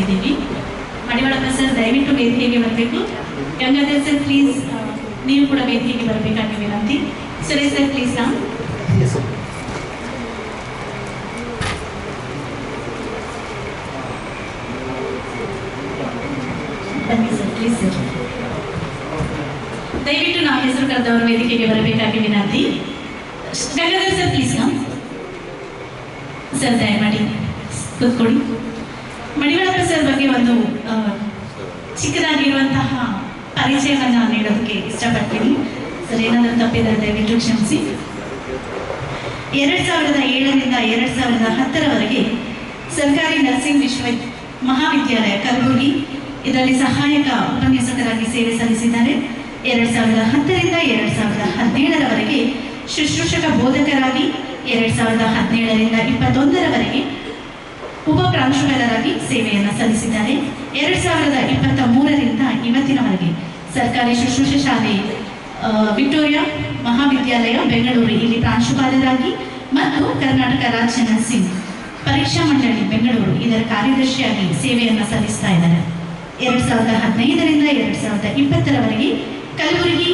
ಇದ್ದೀವಿ. ಮಡಿವಾಳಪ್ಪ ಸರ್ ದಯವಿಟ್ಟು ವೇದಿಕೆಗೆ ಬರಬೇಕು. ಗಂಗಾಧರ್ ಸರ್ ಪ್ಲೀಸ್ ನೀವು ಕೂಡ ವೇದಿಕೆಗೆ ಬರಬೇಕಾಗಿ ವಿನಂತಿ. ಸುರೇಶ್ ಸರ್ ಪ್ಲೀಸ್ ನಾವು ಬನ್ನಿ ಸರ್ ಪ್ಲೀಸ್ ಸರ್. ದಯವಿಟ್ಟು ನಾವು ಹೆಸರು ಕರೆದವರು ವೇದಿಕೆಗೆ ಬರಬೇಕಾಗಿ ವಿನಂತಿ. ಗಂಗಾಧರ್ ಸರ್ ಪ್ಲೀಸ್ ನಾವು ಸರ್ ದಯಮಾಡಿ ಕೂತ್ಕೊಳ್ಳಿ. ಮಡಿವಾಳಪ್ಪ ಸರ್ ಬಗ್ಗೆ ಒಂದು ಚಿಕ್ಕದಾಗಿರುವಂತಹ ಪರಿಚಯವನ್ನು ನೀಡೋದಕ್ಕೆ ಇಷ್ಟಪಡ್ತೀನಿ. ಸರ್ ಏನಾದರೂ ತಪ್ಪಿದರೆ ದಯವಿಟ್ಟು ಕ್ಷಮಿಸಿ. 2007ರಿಂದ 2010ರವರೆಗೆ ಸರ್ಕಾರಿ ನರ್ಸಿಂಗ್ ಮಹಾವಿದ್ಯಾಲಯ ಕಲಬುರಗಿ ಇದರಲ್ಲಿ ಸಹಾಯಕ ಉಪನ್ಯಾಸಕರಾಗಿ ಸೇವೆ ಸಲ್ಲಿಸಿದ್ದಾರೆ. 2010ರಿಂದ 2017ರವರೆಗೆ ಶುಶ್ರೂಷಕ ಬೋಧಕರಾಗಿ, 2017ರಿಂದ 2021ರವರೆಗೆ ಉಪ ಪ್ರಾಂಶುಪಾಲರಾಗಿ ಸೇವೆಯನ್ನು ಸಲ್ಲಿಸಿದ್ದಾರೆ. 2023ರಿಂದ ಇವತ್ತಿನವರೆಗೆ ಸರ್ಕಾರಿ ಶುಶ್ರೂಷೆ ಶಾಲೆ ವಿಕ್ಟೋರಿಯಾ ಮಹಾವಿದ್ಯಾಲಯ ಬೆಂಗಳೂರು ಇಲ್ಲಿ ಪ್ರಾಂಶುಪಾಲರಾಗಿ ಮತ್ತು ಕರ್ನಾಟಕ ರಾಜ್ಯ ನರ್ಸಿಂಗ್ ಪರೀಕ್ಷಾ ಮಂಡಳಿ ಬೆಂಗಳೂರು ಇದರ ಕಾರ್ಯದರ್ಶಿಯಾಗಿ ಸೇವೆಯನ್ನು ಸಲ್ಲಿಸ್ತಾ ಇದ್ದಾರೆ. 2015ರಿಂದ 2020ರವರೆಗೆ ಕಲಬುರಗಿ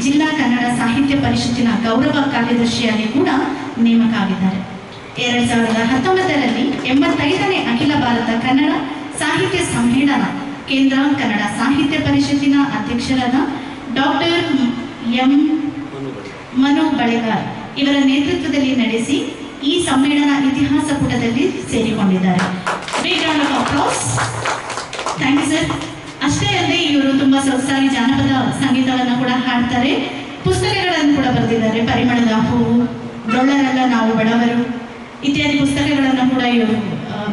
ಜಿಲ್ಲಾ ಕನ್ನಡ ಸಾಹಿತ್ಯ ಪರಿಷತ್ತಿನ ಗೌರವ ಕಾರ್ಯದರ್ಶಿಯಾಗಿ ಕೂಡ ನೇಮಕ ಆಗಿದ್ದಾರೆ. 2019ರಲ್ಲಿ 85ನೇ ಅಖಿಲ ಭಾರತ ಕನ್ನಡ ಸಾಹಿತ್ಯ ಸಮ್ಮೇಳನ ಕೇಂದ್ರ ಕನ್ನಡ ಸಾಹಿತ್ಯ ಪರಿಷತ್ತಿನ ಅಧ್ಯಕ್ಷರಾದ ಡಾಕ್ಟರ್ ಎಂ ಮನು ಬಳೆಗಾರ್ ಇವರ ನೇತೃತ್ವದಲ್ಲಿ ನಡೆಸಿ ಈ ಸಮ್ಮೇಳನ ಇತಿಹಾಸ ಪುಟದಲ್ಲಿ ಸೇರಿಕೊಂಡಿದ್ದಾರೆ. Big round of applause. Thank you sir. ಅಷ್ಟೇ ಅಲ್ಲದೆ ಇವರು ತುಂಬಾ ಸೊಗಸಾಗಿ ಜಾನಪದ ಸಂಗೀತವನ್ನು ಕೂಡ ಹಾಡ್ತಾರೆ. ಪುಸ್ತಕಗಳನ್ನು ಕೂಡ ಬರೆದಿದ್ದಾರೆ. ಪರಿಮಳದ ಹೂವು, ಡೊಳ್ಳರಲ್ಲ ನಾವು ಬಡವರು ಇತ್ಯಾದಿ ಪುಸ್ತಕಗಳನ್ನು ಕೂಡ ಇವರು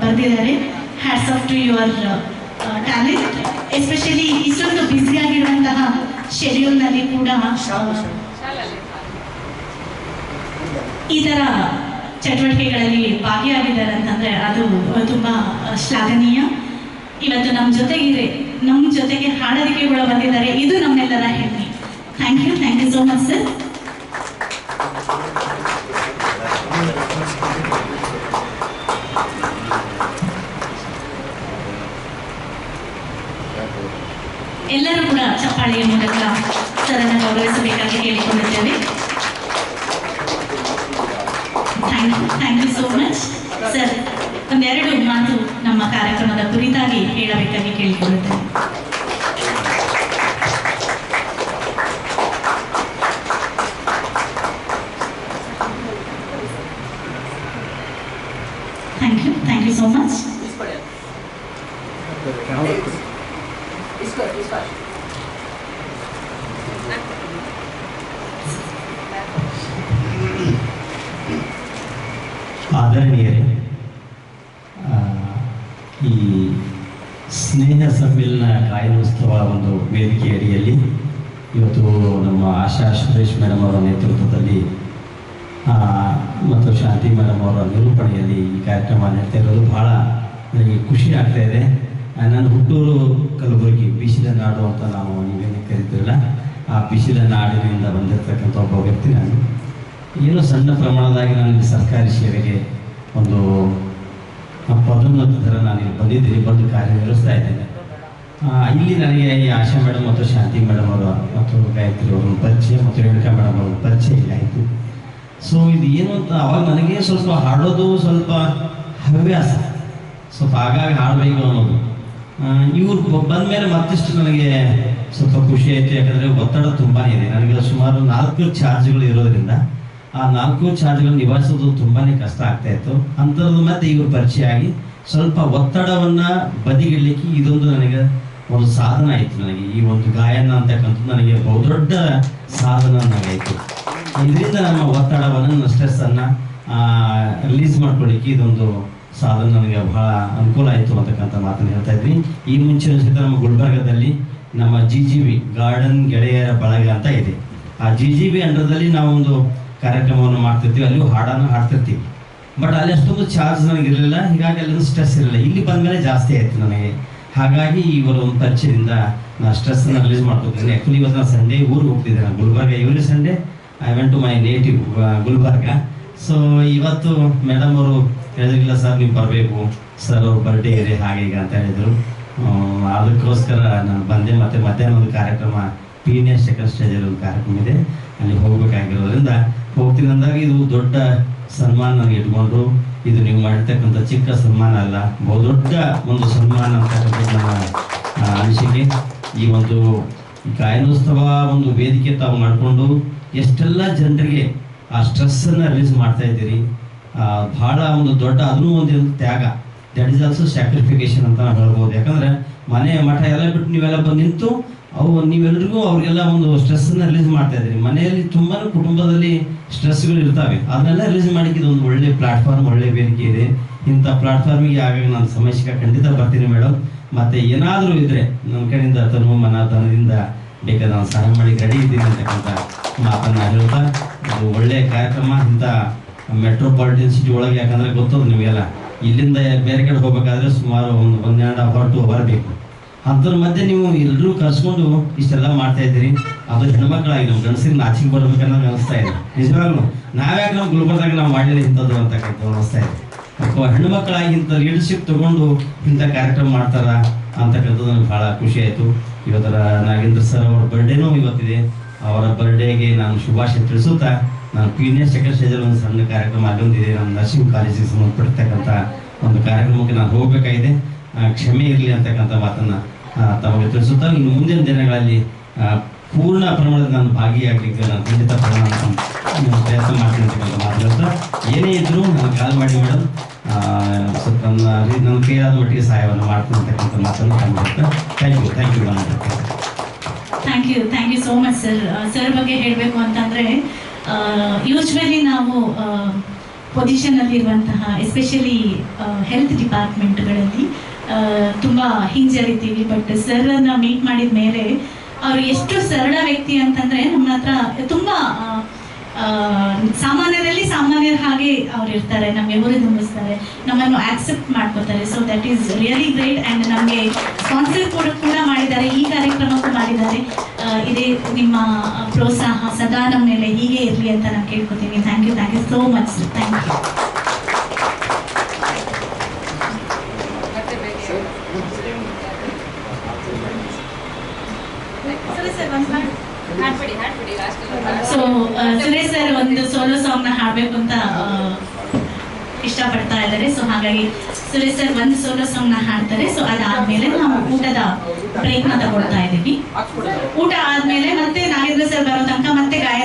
ಬರೆದಿದ್ದಾರೆ. Hats off to your talent. Especially ಇಷ್ಟೊಂದು ಬ್ಯುಸಿ ಆಗಿರುವಂತಹ ಶೆಡ್ಯೂಲ್ನಲ್ಲಿ ಕೂಡ ಈ ಥರ ಚಟುವಟಿಕೆಗಳಲ್ಲಿ ಭಾಗಿಯಾಗಿದ್ದಾರೆ ಅಂತಂದರೆ ಅದು ತುಂಬ ಶ್ಲಾಘನೀಯ. ಇವತ್ತು ನಮ್ಮ ಜೊತೆಗೆ ಹಾಡೋದಕ್ಕೆ ಕೂಡ ಬಂದಿದ್ದಾರೆ. ಇದು ನಮ್ಮೆಲ್ಲರ ಹೆಮ್ಮೆ. Thank you so much sir. ಎಲ್ಲರೂ ಕೂಡ ಚಪ್ಪಾಳೆಯ ಮೂಲಕ ಸರನ್ನು ಗೌರವಿಸಬೇಕಾಗಿ ಕೇಳಿಕೊಂಡಿದ್ದೇವೆ. Thank you so much sir. ಒಂದೆರಡು ಮಾತು ನಮ್ಮ ಕಾರ್ಯಕ್ರಮದ ಕುರಿತಾಗಿ ಹೇಳಬೇಕಾಗಿ ಕೇಳಿಕೊಳ್ಳುತ್ತೇನೆ. Thank you so much. ಆದರಣೀಯರೇ, ಈ ಸ್ನೇಹ ಸಮ್ಮಿಲನ ಗಾಯನೋತ್ಸವ ಒಂದು ವೇದಿಕೆ ಅಡಿಯಲ್ಲಿ ಇವತ್ತು ನಮ್ಮ ಆಶಾ ಸುರೇಶ್ ಮೇಡಮ್ ಅವರ ನೇತೃತ್ವದಲ್ಲಿ ಮತ್ತು ಶಾಂತಿ ಮೇಡಮ್ ಅವರ ನಿರೂಪಣೆಯಲ್ಲಿ ಈ ಕಾರ್ಯಕ್ರಮ ನಡೀತಾ ಇರೋದು ಭಾಳ ನನಗೆ ಖುಷಿ ಆಗ್ತಾ ಇದೆ. ನನ್ನ ಹುಟ್ಟೂರು ಕಲಬುರಗಿ, ಬಿಸಿಲ ನಾಡು ಅಂತ ನಾವು ನೀವೇನು ಕರಿತೀರಲ್ಲ, ಆ ಬಿಸಿಲ ನಾಡಿನಿಂದ ಬಂದಿರತಕ್ಕಂಥ ಒಬ್ಬ ವ್ಯಕ್ತಿ ನಾನು. ಏನೋ ಸಣ್ಣ ಪ್ರಮಾಣದಾಗಿ ನಾನು ಸರ್ಕಾರಿ ಸೇವೆಗೆ ಒಂದು ಪದೋನ್ನತ ಥರ ನಾನು ಇಲ್ಲಿ ಬಂದಿದ್ದೀನಿ, ಬಂದು ಕಾರ್ಯನಿರ್ವಹಿಸ್ತಾ ಇದ್ದೇನೆ. ಇಲ್ಲಿ ನನಗೆ ಈ ಆಶಾ ಮೇಡಮ್ ಮತ್ತು ಶಾಂತಿ ಮೇಡಮ್ ಅವರು ಮತ್ತು ಗಾಯತ್ರಿ ಅವರ ಪರಿಚಯ ಮತ್ತು ರೇಣುಕಾ ಮೇಡಮ್ ಅವ್ರ ಪರಿಚಯ ಇಲ್ಲ ಆಯಿತು. ಸೊ ಇದು ಏನು ಅಂತ ಅವಾಗ ನನಗೆ ಸ್ವಲ್ಪ ಹಾಡೋದು ಸ್ವಲ್ಪ ಹವ್ಯಾಸ, ಸ್ವಲ್ಪ ಆಗಾಗ ಹಾಡಬೇಕು ಅನ್ನೋದು. ಇವ್ರು ಬಂದ ಮೇಲೆ ಮತ್ತಿಷ್ಟು ನನಗೆ ಸ್ವಲ್ಪ ಖುಷಿ ಆಯಿತು. ಯಾಕಂದರೆ ಒತ್ತಡ ತುಂಬಾ ಇದೆ. ನನಗೆ ಸುಮಾರು 4 ಚಾರ್ಜ್ಗಳು ಇರೋದ್ರಿಂದ ಆ 4 ಚಾರ್ಜ್ಗಳನ್ನು ನಿಭಾಯಿಸೋದು ತುಂಬಾ ಕಷ್ಟ ಆಗ್ತಾ ಇತ್ತು. ಅಂಥದ್ದು ಮತ್ತೆ ಇವರು ಪರಿಚಯ ಆಗಿ ಸ್ವಲ್ಪ ಒತ್ತಡವನ್ನು ಬದಿಗಿಡಲಿಕ್ಕೆ ಇದೊಂದು ನನಗೆ ಒಂದು ಸಾಧನ ಆಯಿತು. ನನಗೆ ಈ ಒಂದು ಗಾಯನ ಅಂತಕ್ಕಂಥದ್ದು ನನಗೆ ಬಹುದೊಡ್ಡ ಸಾಧನ ನನಗಾಯಿತು. ಇದರಿಂದ ನಮ್ಮ ಒತ್ತಡವನ್ನು, ನನ್ನ ಸ್ಟ್ರೆಸ್ಸನ್ನು ರಿಲೀಸ್ ಮಾಡ್ಕೊಳ್ಳಿಕ್ಕೆ ಇದೊಂದು ಸಾಧನ ನನಗೆ ಬಹಳ ಅನುಕೂಲ ಆಯಿತು ಅಂತಕ್ಕಂಥ ಮಾತನ್ನು ಹೇಳ್ತಾ ಇದ್ವಿ. ಈ ಮುಂಚೆ ಸಹಿತ ನಮ್ಮ ಗುಲ್ಬರ್ಗದಲ್ಲಿ ನಮ್ಮ GGB ಗಾರ್ಡನ್ ಗೆಳೆಯರ ಬಳಗ ಅಂತ ಇದೆ. ಆ GGB ಅಂಡರ್ದಲ್ಲಿ ನಾವೊಂದು ಕಾರ್ಯಕ್ರಮವನ್ನು ಮಾಡ್ತಿರ್ತೀವಿ, ಅಲ್ಲಿಯೂ ಹಾಡನ್ನು ಹಾಡ್ತಿರ್ತೀವಿ. ಬಟ್ ಅಲ್ಲಿ ಅಷ್ಟೊಂದು ಚಾರ್ಜ್ ನನಗಿರಲಿಲ್ಲ, ಹೀಗಾಗಿ ಅಲ್ಲೊಂದು ಸ್ಟ್ರೆಸ್ ಇರಲಿಲ್ಲ. ಇಲ್ಲಿ ಬಂದಮೇಲೆ ಜಾಸ್ತಿ ಆಯಿತು ನನಗೆ. ಹಾಗಾಗಿ ಇವರ ಒಂದು ಪರಿಚಯದಿಂದ ನಾನು ಸ್ಟ್ರೆಸ್ಸನ್ನು ರಿಲೀಸ್ ಮಾಡ್ಕೊತೀನಿ. ಆ್ಯಕ್ಚುಲಿ ಇವತ್ತು ನಾನು ಸಂಡೇ ಊರಿಗೆ ಹೋಗ್ತಿದ್ದೆ. ನಾನು Gulbarga, every Sunday I went to my native Gulbarga. So ಇವತ್ತು ಮೇಡಮ್ ಅವರು ಹೇಳಿದ್ರಿಲ್ಲ ಸರ್ ನೀವು ಬರಬೇಕು, ಸರ್ ಅವ್ರ ಬರ್ಡೇ ಇದೆ ಹಾಗೆ ಈಗ ಅಂತ ಹೇಳಿದರು. ಅದಕ್ಕೋಸ್ಕರ ನಾನು ಬಂದೆ. ಮತ್ತು ಮಧ್ಯಾಹ್ನ ಒಂದು ಕಾರ್ಯಕ್ರಮ ಪೀನಿಯರ್ ಸೆಕೆಂಡ್ ಸ್ಟೇಜಲ್ಲಿ ಒಂದು ಕಾರ್ಯಕ್ರಮ ಇದೆ, ಅಲ್ಲಿ ಹೋಗಬೇಕಾಗಿರೋದ್ರಿಂದ ಹೋಗ್ತೀನಿ ಅಂದಾಗ ಇದು ದೊಡ್ಡ ಸನ್ಮಾನ ನನಗೆ ಇಟ್ಕೊಂಡ್ರು. ಇದು ನೀವು ಮಾಡಿರ್ತಕ್ಕಂಥ ಚಿಕ್ಕ ಸನ್ಮಾನ ಅಲ್ಲ, ಬಹುದೊಡ್ಡ ಒಂದು ಸನ್ಮಾನ ಅಂತಕ್ಕಂಥದ್ದು ನನ್ನ ಅನಿಸಿಕೆ. ಈ ಒಂದು ಗಾಯನೋತ್ಸವ ಒಂದು ವೇದಿಕೆ ತಾವು ಮಾಡಿಕೊಂಡು ಎಷ್ಟೆಲ್ಲ ಜನರಿಗೆ ಆ ಸ್ಟ್ರೆಸ್ಸನ್ನು ರಿಲೀಸ್ ಮಾಡ್ತಾ ಇದ್ದೀರಿ. ಭಾಳ ಒಂದು ದೊಡ್ಡ ಅದನ್ನೂ ಒಂದು ತ್ಯಾಗ, ದಟ್ ಈಸ್ ಆಲ್ಸೋ ಸ್ಯಾಕ್ರಿಫಿಕೇಶನ್ ಅಂತ ನಾವು ಹೇಳ್ಬೋದು. ಯಾಕಂದರೆ ಮನೆ ಮಠ ಎಲ್ಲ ಬಿಟ್ಟು ನೀವೆಲ್ಲ ಬಂದು ನಿಂತು ನೀವೆಲ್ಲರಿಗೂ ಅವ್ರಿಗೆಲ್ಲ ಒಂದು ಸ್ಟ್ರೆಸ್ಸನ್ನು ರಿಲೀಸ್ ಮಾಡ್ತಾ ಇದ್ದೀರಿ. ಮನೆಯಲ್ಲಿ ತುಂಬಾ ಕುಟುಂಬದಲ್ಲಿ ಸ್ಟ್ರೆಸ್ಗಳು ಇರ್ತವೆ, ಅದನ್ನೆಲ್ಲ ರಿಲೀಸ್ ಮಾಡಿಕ್ಕೆ ಇದೊಂದು ಒಳ್ಳೆ ಪ್ಲಾಟ್ಫಾರ್ಮ್, ಒಳ್ಳೆ ವೇದಿಕೆ ಇದೆ. ಇಂಥ ಪ್ಲಾಟ್ಫಾರ್ಮಿಗೆ ಆಗಾಗ ನಾನು ಸಮಸ್ಯೆ ಖಂಡಿತ ಬರ್ತೀನಿ ಮೇಡಮ್. ಮತ್ತು ಏನಾದರೂ ಇದ್ದರೆ ನನ್ನ ಕಡೆಯಿಂದ ತನು ಮನ ಧನದಿಂದ ಬೇಕಾದ ನಾನು ಸಹಾಯ ಮಾಡಿ ರೆಡಿ ಇದ್ದೀನಿ ಅಂತಕ್ಕಂಥ ಮಾತನ್ನು ಹೇಳ್ತಾ, ಅದು ಒಳ್ಳೆಯ ಕಾರ್ಯಕ್ರಮ. ಇಂಥ ಮೆಟ್ರೋಪಾಲಿಟನ್ ಸಿಟಿ ಒಳಗೆ, ಯಾಕಂದರೆ ಗೊತ್ತದು ನಿಮಗೆಲ್ಲ, ಇಲ್ಲಿಂದ ಬೇರೆ ಕಡೆ ಹೋಗ್ಬೇಕಾದ್ರೆ ಸುಮಾರು ಒಂದು 1.5 to 2 hours ಬೇಕು. ಅಂಥದ್ರ ಮಧ್ಯೆ ನೀವು ಎಲ್ಲರೂ ಕರ್ಸ್ಕೊಂಡು ಇಷ್ಟೆಲ್ಲ ಮಾಡ್ತಾ ಇದ್ದೀರಿ. ಅದು ಹೆಣ್ಮಕ್ಳಾಗಿ ನಮ್ಮ ಗಂಡಸರಿಗೆ ನಾಚಿಕೆ ಬರ್ಬೇಕನ್ನೋದು ಅನಿಸ್ತಾ ಇದೆ. ನಿಜವಾಗ್ಲೂ ನಾವ್ಯಾಕೆ ನಮ್ಮ ಗುಲ್ಬರ್ದಾಗ ನಾವು ಮಾಡಲಿಲ್ಲ ಇಂಥದ್ದು ಅಂತಕ್ಕಂಥ ಅನಿಸ್ತಾ ಇದೆ. ಅಥವಾ ಹೆಣ್ಮಕ್ಳಾಗಿ ಇಂಥ ಲೀಡರ್ಶಿಪ್ ತಗೊಂಡು ಇಂಥ ಕಾರ್ಯಕ್ರಮ ಮಾಡ್ತಾರ ಅಂತಕ್ಕಂಥದ್ದು ನನಗೆ ಭಾಳ ಖುಷಿ ಆಯಿತು. ಇವತ್ತರ ನಾಗೇಂದ್ರ ಸರ್ ಅವರ ಬರ್ಡೇನೂ ಇವತ್ತಿದೆ. ಅವರ ಬರ್ಡೇಗೆ ನಾನು ಶುಭಾಶಯ ತಿಳಿಸುತ್ತಾ, ನಾನು ಪೀನಿಯರ್ ಸೆಕೆಂಡ್ ಸ್ಟೇಜಲ್ಲಿ ಒಂದು ಸಣ್ಣ ಕಾರ್ಯಕ್ರಮ ಅಲ್ಲೊಂದಿದೆ, ನಮ್ಮ ನರ್ಸಿಂಗ್ ಕಾಲೇಜಿಗೆ ಸಂಬಂಧಪಟ್ಟಿರ್ತಕ್ಕಂಥ ಒಂದು ಕಾರ್ಯಕ್ರಮಕ್ಕೆ ನಾನು ಹೋಗಬೇಕಾಗಿದೆ. ಕ್ಷಮೆ ಇರಲಿ ಅಂತಕ್ಕಂಥ ಮಾತನ್ನು ತಮಗೆ ತಿಳಿಸುತ್ತಾ, ಇನ್ನು ಮುಂದಿನ ದಿನಗಳಲ್ಲಿ ಪೂರ್ಣ ಪ್ರಮಾಣದಲ್ಲಿ ನಾನು ಭಾಗಿಯಾಗಲಿಕ್ಕೆ ನಾನು ಖಂಡಿತ ಪ್ರಯತ್ನ ಮಾಡ್ತೀನಿ ಅಂತಕ್ಕಂಥ ಮಾತು ಹೇಳ್ತಾ, ಏನೇ ಇದ್ದರೂ ನಾನು ಕಾಲ್ ಮಾಡಿ ಮೇಡಮ್, ಸ್ವಲ್ಪ ನನ್ನ ಕೈಯಾದ ಮಟ್ಟಿಗೆ ಸಹಾಯವನ್ನು ಮಾಡ್ತೀನಿ ಅಂತಕ್ಕಂಥ ಮಾತನ್ನು ಹೇಳ್ತಾ, thank you madam. Thank you so much sir. Sir ಬಗ್ಗೆ ಹೇಳಬೇಕು ಅಂತಂದರೆ, ಯೂಶ್ವಲಿ ನಾವು ಪೊಸಿಷನಲ್ಲಿ ಇರುವಂತಹ ಎಸ್ಪೆಷಲಿ ಹೆಲ್ತ್ ಡಿಪಾರ್ಟ್ಮೆಂಟ್ಗಳಲ್ಲಿ ತುಂಬ ಹಿಂಜರಿತೀವಿ. ಬಟ್ ಸರ್ನ ಮೀಟ್ ಮಾಡಿದ ಮೇಲೆ ಅವರು ಎಷ್ಟು ಸರಳ ವ್ಯಕ್ತಿ ಅಂತಂದರೆ, ನಮ್ಮ ಹತ್ರ ತುಂಬ ಸಾಮಾನ್ಯರಲ್ಲಿ ಸಾಮಾನ್ಯರ ಹಾಗೆ ಅವ್ರು ಇರ್ತಾರೆ, ನಮಗೆ ಹುರಿದುಂಬಿಸ್ತಾರೆ, ನಮ್ಮನ್ನು ಆಕ್ಸೆಪ್ಟ್ ಮಾಡ್ಕೋತಾರೆ. So that is really great. And ನಮಗೆ ಸ್ಪಾನ್ಸರ್ ಕೂಡ ಮಾಡಿದ್ದಾರೆ, ಈ ಕಾರ್ಯಕ್ರಮಕ್ಕೂ ಮಾಡಿದ್ದಾರೆ. ಇದೇ ನಿಮ್ಮ ಪ್ರೋತ್ಸಾಹ ಸದಾ ನಮ್ಮ ಮೇಲೆ ಹೀಗೆ ಇರಲಿ ಅಂತ ನಾನು ಕೇಳ್ಕೊತೀನಿ. Thank you so much. Thank you. So Suresh sir ಒಂದು ಸೋಲೋ ಸಾಂಗ್ ನ ಹಾಡ್ಬೇಕು ಅಂತ ಇಷ್ಟಪಡ್ತಾ ಇದ್ದಾರೆ. ಸೊ ಹಾಗಾಗಿ ಸುರೇಶ್ ಸರ್ ಒಂದು ಸೋಲೋ ಸಾಂಗ್ ನ ಹಾಡ್ತಾರೆ. ಸೊ ಅದಾದ್ಮೇಲೆ ನಾವು ಊಟದ ಬ್ರೇಕ್ ನ ತಗೊಳ್ತಾ ಇದ್ದೀವಿ. ಊಟ ಆದ್ಮೇಲೆ ಮತ್ತೆ ನಾಗೇಂದ್ರ ಸರ್ ಬರೋ ತನಕ ಮತ್ತೆ ಗಾಯನ